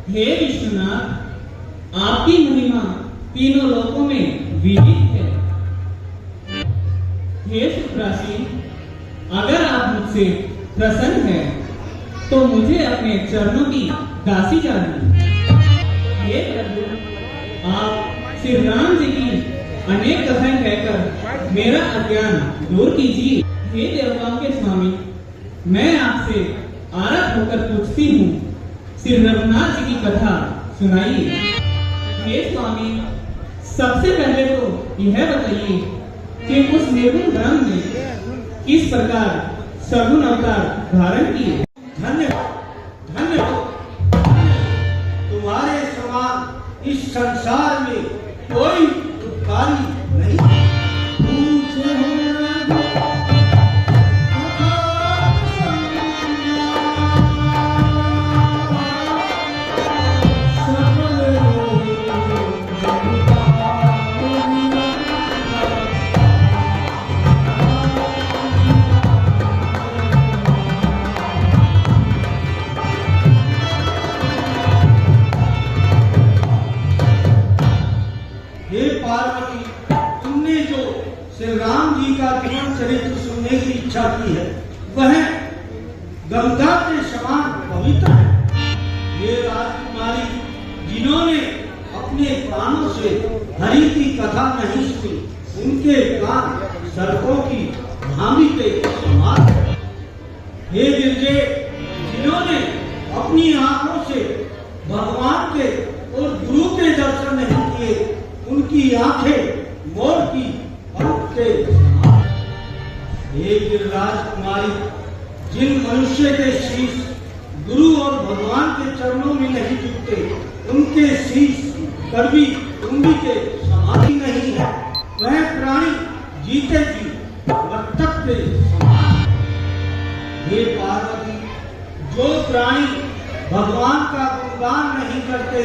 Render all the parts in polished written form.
हे विश्वनाथ, आपकी महिमा तीनों लोकों में विदित है। हे सुप्रासी, अगर आप मुझसे प्रसन्न हैं, तो मुझे अपने चरणों की दासी जानिए। हे प्रभु, आप श्री राम जी की अनेक कथाएं कहकर मेरा अज्ञान दूर कीजिए। हे देवताओं के स्वामी, मैं आपसे आरत होकर पूछती हूँ, श्री रघुनाथ जी की कथा सुनाइए। हे स्वामी, सबसे पहले तो यह बताइए कि उस निर्गुण ब्रह्म ने किस प्रकार सगुण अवतार धारण किए। धन्यवाद, धन्यवाद। तुम्हारे समान इस संसार में कोई उपकारी नहीं। पार्वती, तुमने जो श्री राम जी का जीवन चरित्र सुनने की इच्छा की है, वह गंगा के समान पवित्र है। ये राजकुमारी जिन्होंने अपने प्राणों से हरि की कथा नहीं सुनी, उनके कान सड़कों की धामी के समान है। हे गिरजे, जिन्होंने अपनी आंखों से भगवान के और गुरु के दर्शन नहीं किए, उनकी आंखें मोर की पंख के समान। हे गिरिराज कुमारी, जिन मनुष्य के शीश गुरु और भगवान के चरणों में नहीं झुकते, उनके शीश कड़वी कुंभी के समान ही नहीं है। वह प्राणी जीते जी बत्तख के समान। हे पार्वती, जो प्राणी भगवान का गुणगान नहीं करते,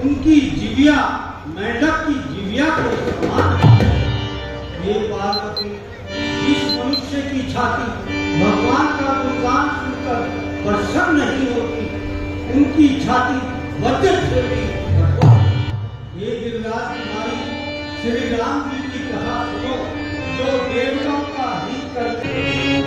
उनकी जिव्या मेंढक की जिव्या के समान है। हे पार्वती, इस मनुष्य की छाती भगवान का गुणगान सुनकर प्रसन्न नहीं होती, उनकी छाती वज्र से भी कठोर। हे गिरिराज कुमारी, श्री राम जी की कथा सुनो, जो देवताओं का हित करते हैं।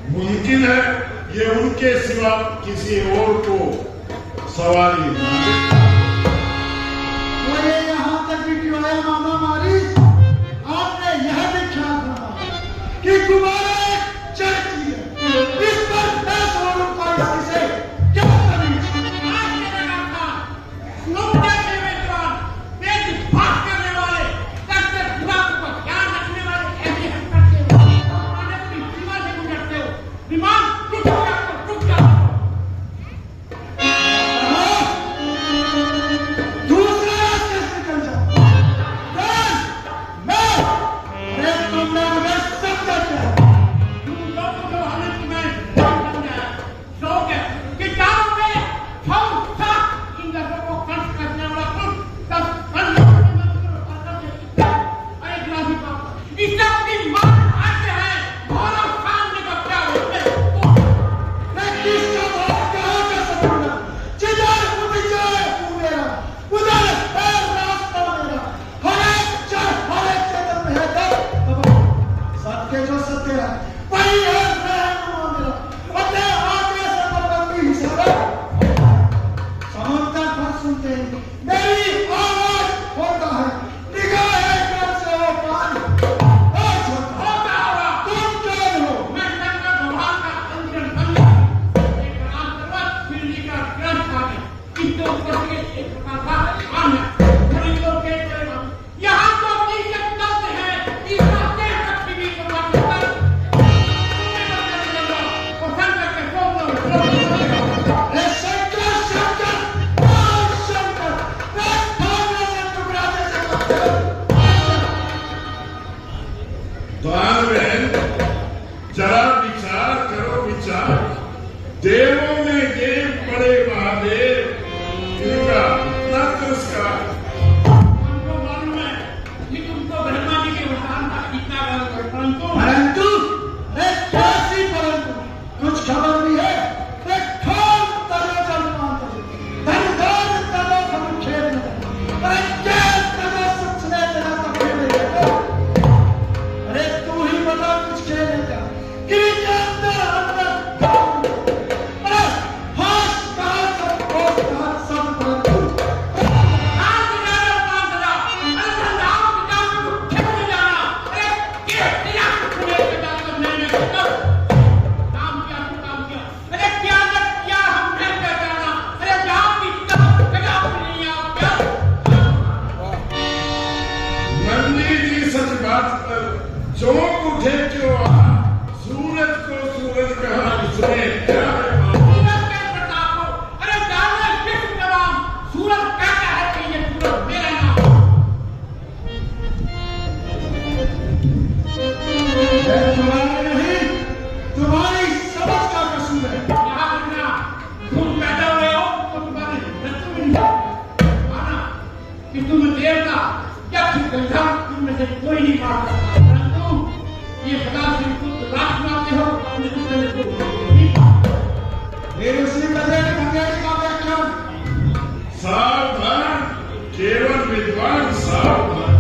मुमकिन है ये उनके सिवा किसी और को सवारी ना देता। मुझे यहाँ तक भी क्यों आया मामा मारी, आपने यह भी ख्याल रखा कि तुम्हारा एक चर्ची है, इस पर 10 और का इससे क्या कमी? दूसरा द्वार बहन, जरा विचार करो विचार। देवों में देव बड़े महादेव, इनका इतना तिरस्कार। हमको मालूम है कि तुमको ब्रह्मा जी के वरदान का कितना गर्व है, परंतु एक कैसी परंतु कुछ खबर नहीं है। एक खान तलो जलमान धनदार तलो हम खेल में अरे क्या तलो सचने तेरा तकड़े में। अरे तू ही बता कुछ खेलने का कि अंदर अंदर अरे होश कहाँ सब होश कहाँ सब परंतु आज मेरा बात जा, अरे संधाओ पिता को खेल जाना, अरे क्या तेरा खुले पिता को मैंने काम किया, अरे क्या किया हमने पहचाना, अरे जाओ पिता कदा नहीं आओ क्या। नंदी जी सच बात पर चौंक उठे क्यों? सूरज को सूरज कहा, इसमें क्या है? सूरज के प्रताप को, अरे जाने किस जवान सूरज कहता है कि ये सूरज मेरा नाम। तुम्हारे नहीं तुम्हारी समझ का कसूर है। यहाँ देखना, तुम पैदा हुए हो तो तुम्हारी मृत्यु भी नहीं माना कि तुम देवता या फिर गंधा, तुम में से कोई नहीं मार सकता, परंतु ये सदा से खुद रात मारते हो अपने दूसरे को। मेरे उसी बदले में मंगेरी का व्याख्यान सावधान, केवल विद्वान सावधान।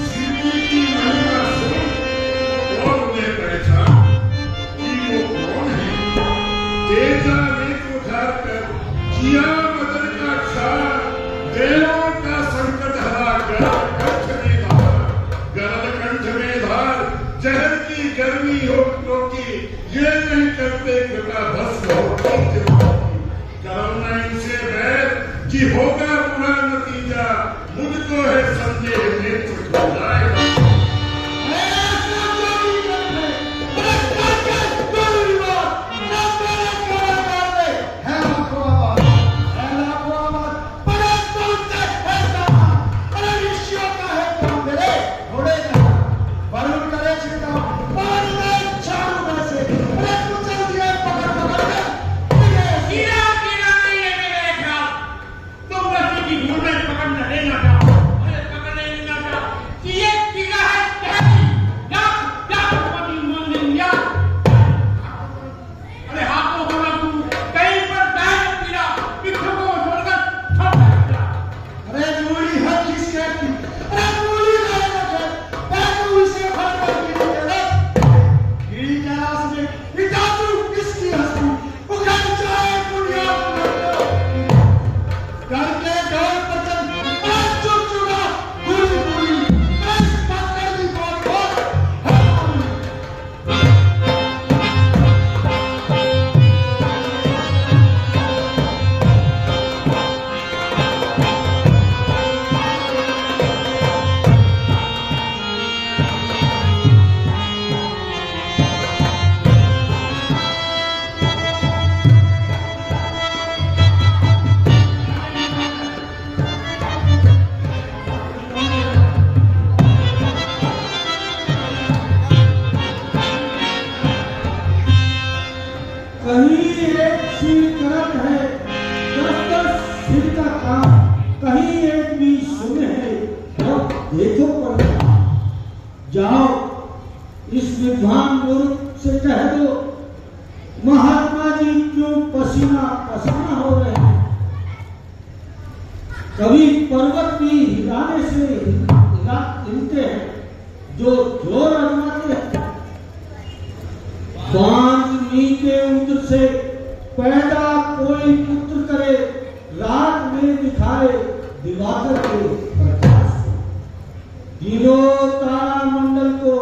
सीधी की महिमा सुन और उन्हें पहचान कि वो कौन है। तेजा ने उठाकर किया मदन का क्षार, देवों का संकट हरा गरल कंठ में धार, गरल कंठ में धार। जहर की गर्मी हो रोकी, ये नहीं करते कृपा भस्म होती। करुणा इनसे बैर कि होगा बुरा नतीजा, मुझको है संदेह नेत्र खो जाएगा। कीड़ा कीड़ा नहीं है मेरे ख्याल, तुम रस्सी की धूल में पकड़ न लेना चाहो, अरे पकड़ नहीं लेना चाहो कि ये कीड़ा है टहनी, या पति मोनिया। अरे हाथों को ना तू कहीं पर बैठ कीड़ा पिट्ठू को छोड़कर छोड़ सकता। अरे मूली है किसके की? अरे मूली रहेगा क्या? पैर उसे फट कर गिरी तेरे गिरी के रास में इतातू किसकी हंसी उखड़ जाए दुनिया करके गौर पतन आज चुप चुका गुली गुली बस पकड़ दी बोल कहीं एक सिर करत है, दस सिर का काम, कहीं एक भी सुन है, और देखो पर जाओ इस विद्वान मूर्ख से कह दो, महात्मा जी क्यों पसीना पसीना हो रहे हैं। कभी पर्वत भी हिलाने से हिलते हैं जो जोर आजमाते हैं। बांझ नीचे उत्र से पैदा कोई पुत्र करे, रात में दिखाए दिवाकर के प्रकाश को। तीनों तारा मंडल को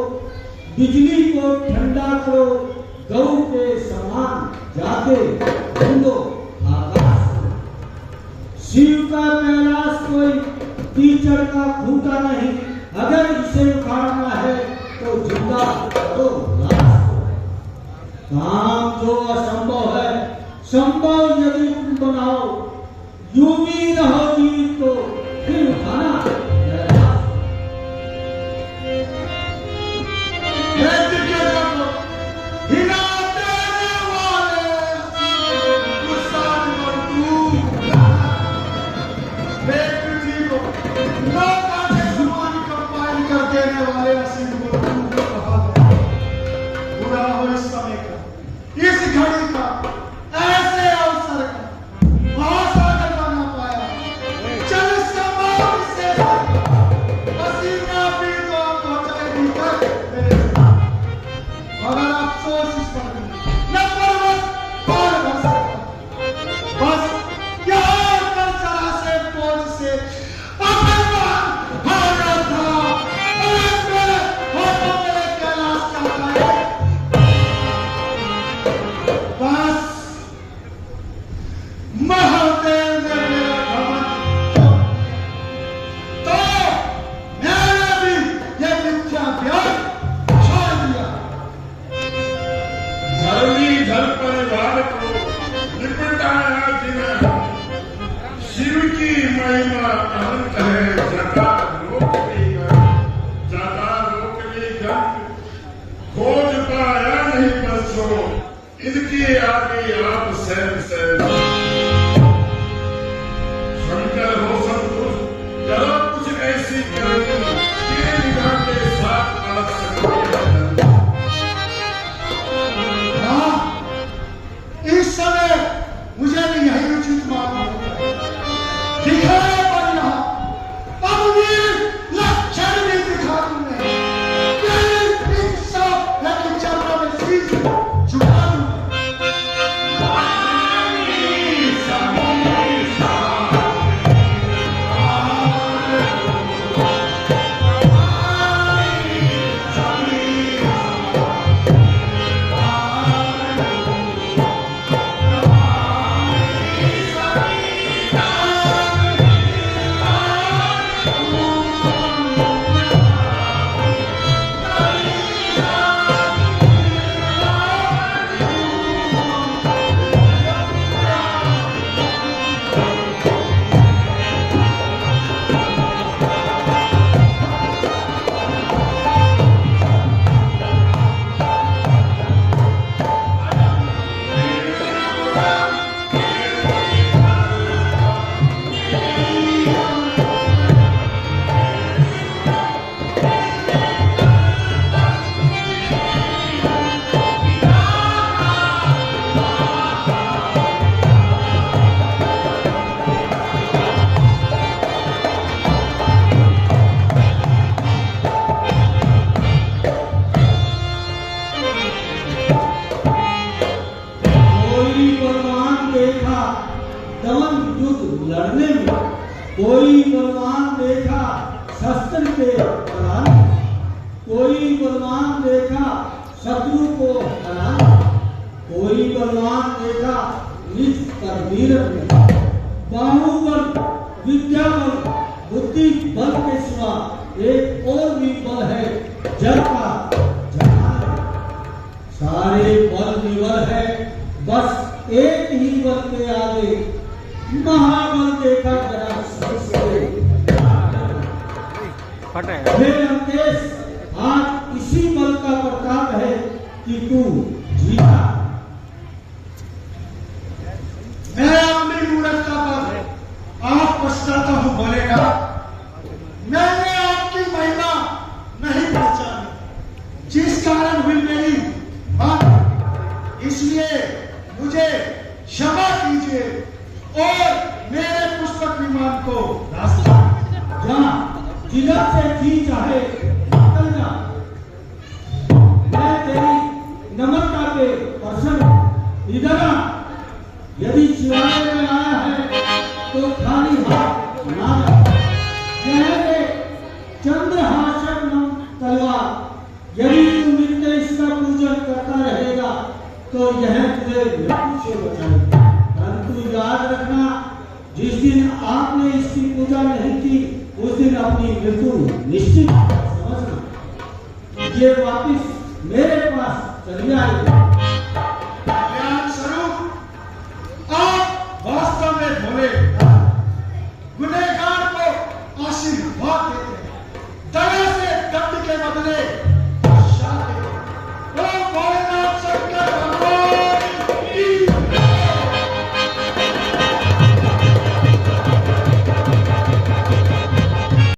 बिजली को ठंडा करो, गौ के समान जाके ढूंढो आकाश को। शिव का कैलाश कोई कीचड़ का खूंटा नहीं, अगर इसे उखाड़ना है तो जिंदा करो लाश को। काम जो असंभव है संभव यदि तुम बनाओ, यूं भी रहो जीवित तो फिर उठाना कैलाश। कहने वाले असीम गुरु को कहा गया, बुरा हो इस समय का, इस घड़ी का, ऐसे अवसर का महासागर बना पाया। चल इसका मार्ग से पसीना भी तो पहुंचे भीतर मेरे साथ। मगर अफसोस इस पर न पर्वत पार कर सकता, बस यहाँ कर जरा से पहुंच से अभिमान हारा था। और मेरे हाथों में कैलाश चाहता है, बस महादेव ने मेरा घमंड तो मैंने भी ये मिथ्या ज्ञान छोड़ दिया। धरनी धर परिवार को निपटाया जिन्हें, शिव की महिमा अनंत है, जटा रोकली गंग, खोज पाया नहीं बसो, इनके आगे आप सैन शंकर हो संतुष्ट, चलो कुछ ऐसी करनी कि निगाह के साथ अलग सकते। हाँ, इस समय मुझे भी यही उचित मालूम होता है। दिखाया पर यहाँ अब वीर लक्षण भी दिखा तुमने, तेरी इच्छा है कि चरणों में शीश झुका दूं। दमन युद्ध लड़ने में, कोई बलवान देखा शस्त्र के चलाने, कोई बलवान देखा शत्रु को हराने, कोई बलवान देखा निज पर वीर में। बाहुबल, विद्या बल, बुद्धि बल के सिवा एक और भी बल है जल का जहान है। सारे बल निवल है, बस एक ही बल के आगे महाबल देखा जरा सबसे। हे लंकेश, आज इसी बल का प्रताप है कि तू जीता। मैं अपनी मूर्खता पर आप पछताता हूं बोलेगा। मैंने आपकी महिमा नहीं पहचानी, जिस कारण हुई मेरी बात, इसलिए मुझे क्षमा कीजिए और मेरे पुष्पक विमान को रास्ता जहाँ जिधर से जी चाहे निकल जा। मैं तेरी नम्रता पे प्रसन्न हूं। इधर आ। यदि शिवालय में आया है तो खाली हाथ ना जा। यह ले चंद्रहासन तलवार। यदि तू नित्य इसका पूजन करता रहेगा तो यह तुझे मृत्यु से बचाएगा। परंतु याद रखना, जिस दिन आपने इसकी पूजा नहीं की उस दिन अपनी मृत्यु निश्चित समझना। ये वापिस मेरे पास चली आएगी। ज्ञान स्वरूप आप वास्तव में भोले